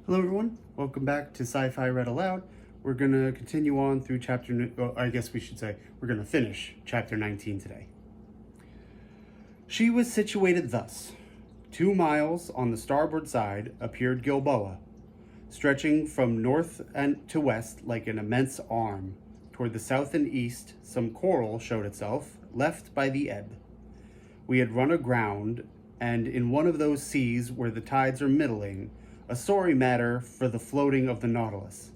Hello everyone, welcome back to Sci-Fi Read Aloud. We're going to continue on through we're going to finish chapter 19 today. She was situated thus. 2 miles on the starboard side appeared Gilboa, stretching from north and to west like an immense arm. Toward the south and east, some coral showed itself, left by the ebb. We had run aground, and in one of those seas where the tides are middling, a sorry matter for the floating of the Nautilus.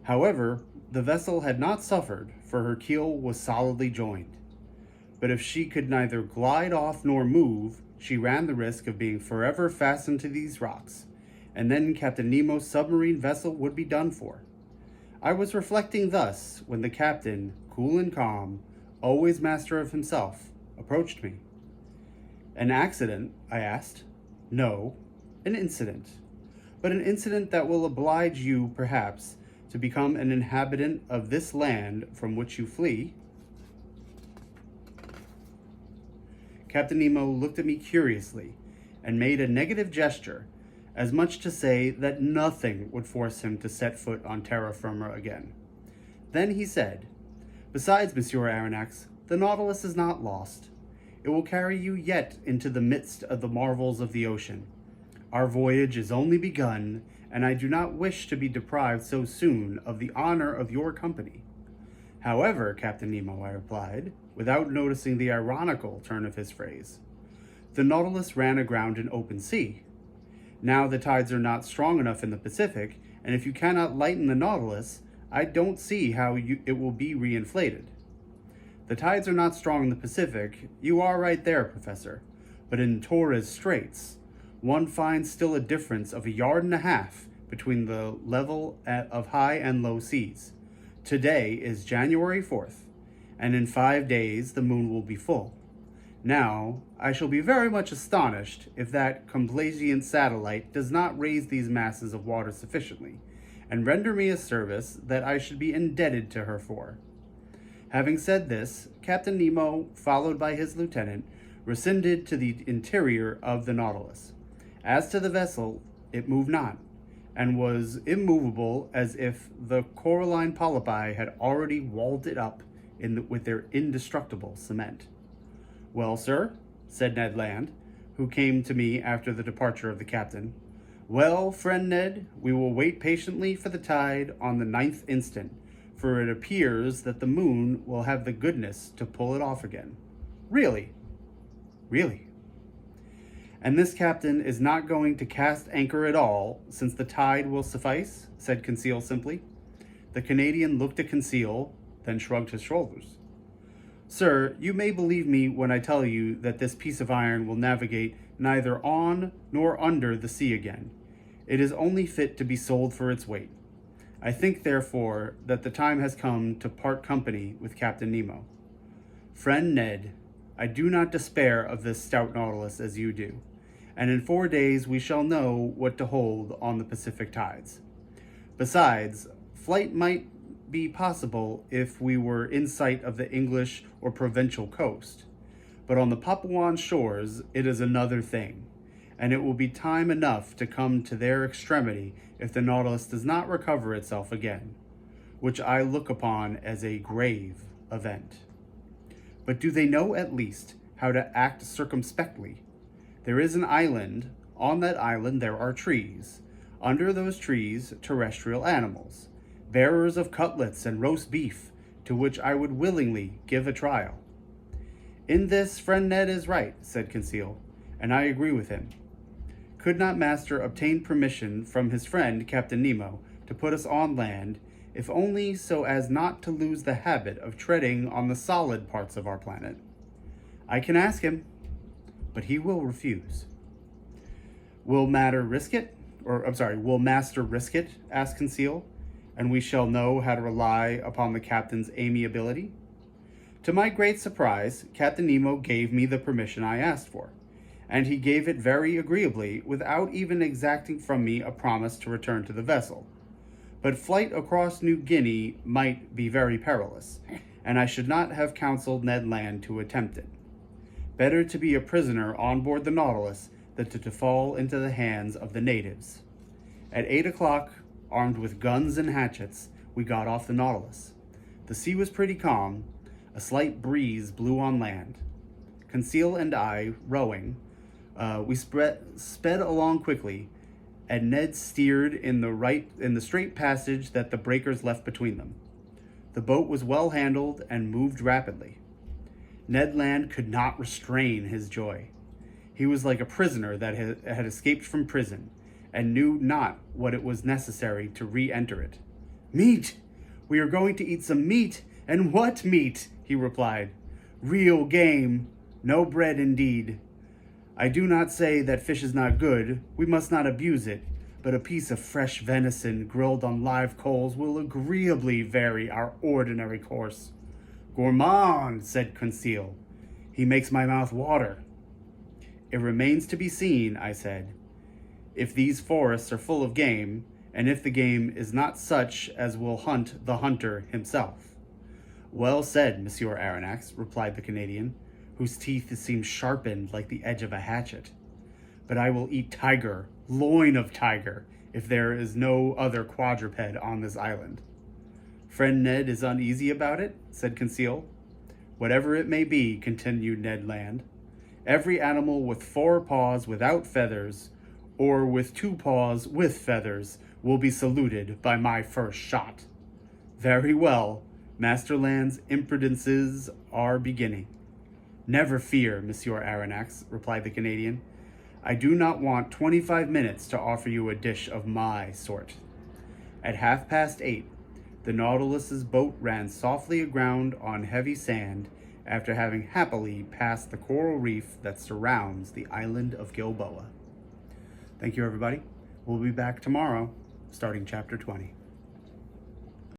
However, the vessel had not suffered, for her keel was solidly joined. But if she could neither glide off nor move, she ran the risk of being forever fastened to these rocks, and then Captain Nemo's submarine vessel would be done for. I was reflecting thus when the captain, cool and calm, always master of himself, approached me. "An accident?" I asked. "No, an incident. But an incident that will oblige you, perhaps, to become an inhabitant of this land from which you flee." Captain Nemo looked at me curiously and made a negative gesture, as much to say that nothing would force him to set foot on terra firma again. Then he said, "Besides, Monsieur Aronnax, the Nautilus is not lost. It will carry you yet into the midst of the marvels of the ocean. Our voyage is only begun, and I do not wish to be deprived so soon of the honor of your company." "However, Captain Nemo," I replied, without noticing the ironical turn of his phrase, "the Nautilus ran aground in open sea. Now the tides are not strong enough in the Pacific, and if you cannot lighten the Nautilus, I don't see how it will be reinflated." "The tides are not strong in the Pacific. You are right there, Professor. But in Torres Straits, one finds still a difference of 1.5 yards between the level of high and low seas. Today is January 4th, and in 5 days the moon will be full. Now, I shall be very much astonished if that complaisant satellite does not raise these masses of water sufficiently, and render me a service that I should be indebted to her for." Having said this, Captain Nemo, followed by his lieutenant, rescinded to the interior of the Nautilus. As to the vessel, it moved not, and was immovable as if the coralline polypi had already walled it up with their indestructible cement. "Well, sir," said Ned Land, who came to me after the departure of the captain. "Well, friend Ned, we will wait patiently for the tide on the 9th instant, for it appears that the moon will have the goodness to pull it off again." "Really?" "Really." "And this captain is not going to cast anchor at all, since the tide will suffice?" said Conseil simply. The Canadian looked at Conseil, then shrugged his shoulders. "Sir, you may believe me when I tell you that this piece of iron will navigate neither on nor under the sea again. It is only fit to be sold for its weight. I think, therefore, that the time has come to part company with Captain Nemo. Friend Ned, I do not despair of this stout Nautilus as you do, and in 4 days we shall know what to hold on the Pacific tides. Besides, flight might be possible if we were in sight of the English or provincial coast, but on the Papuan shores it is another thing, and it will be time enough to come to their extremity if the Nautilus does not recover itself again, which I look upon as a grave event. But do they know at least how to act circumspectly? There is an island. On that island there are trees. Under those trees, terrestrial animals, bearers of cutlets and roast beef, to which I would willingly give a trial." "In this, friend Ned is right," said Conseil, "and I agree with him. Could not master obtain permission from his friend Captain Nemo to put us on land, if only so as not to lose the habit of treading on the solid parts of our planet? I can ask him, but he will refuse." Will Master risk it?" asked Conseil, "and we shall know how to rely upon the captain's amiability." To my great surprise, Captain Nemo gave me the permission I asked for, and he gave it very agreeably, without even exacting from me a promise to return to the vessel. But flight across New Guinea might be very perilous, and I should not have counseled Ned Land to attempt it. Better to be a prisoner on board the Nautilus than to fall into the hands of the natives. At 8 o'clock, armed with guns and hatchets, we got off the Nautilus. The sea was pretty calm. A slight breeze blew on land. Conseil and I, rowing, we sped along quickly, and Ned steered in the straight passage that the breakers left between them. The boat was well handled and moved rapidly. Ned Land could not restrain his joy. He was like a prisoner that had escaped from prison and knew not what it was necessary to re-enter it. "Meat! We are going to eat some meat, and what meat?" he replied. "Real game, no bread indeed. I do not say that fish is not good, we must not abuse it, but a piece of fresh venison grilled on live coals will agreeably vary our ordinary course." "Gourmand," said Conseil. "He makes my mouth water." "It remains to be seen," I said, "if these forests are full of game, and if the game is not such as will hunt the hunter himself." "Well said, Monsieur Aronnax," replied the Canadian, whose teeth seemed sharpened like the edge of a hatchet. "But I will eat tiger, loin of tiger, if there is no other quadruped on this island." "Friend Ned is uneasy about it?" said Conseil. "Whatever it may be," continued Ned Land, "every animal with 4 paws without feathers, or with 2 paws with feathers, will be saluted by my first shot." "Very well. Master Land's imprudences are beginning." "Never fear, Monsieur Aronnax," replied the Canadian. "I do not want 25 minutes to offer you a dish of my sort." At 8:30, the Nautilus's boat ran softly aground on heavy sand after having happily passed the coral reef that surrounds the island of Gilboa. Thank you, everybody. We'll be back tomorrow, starting Chapter 20.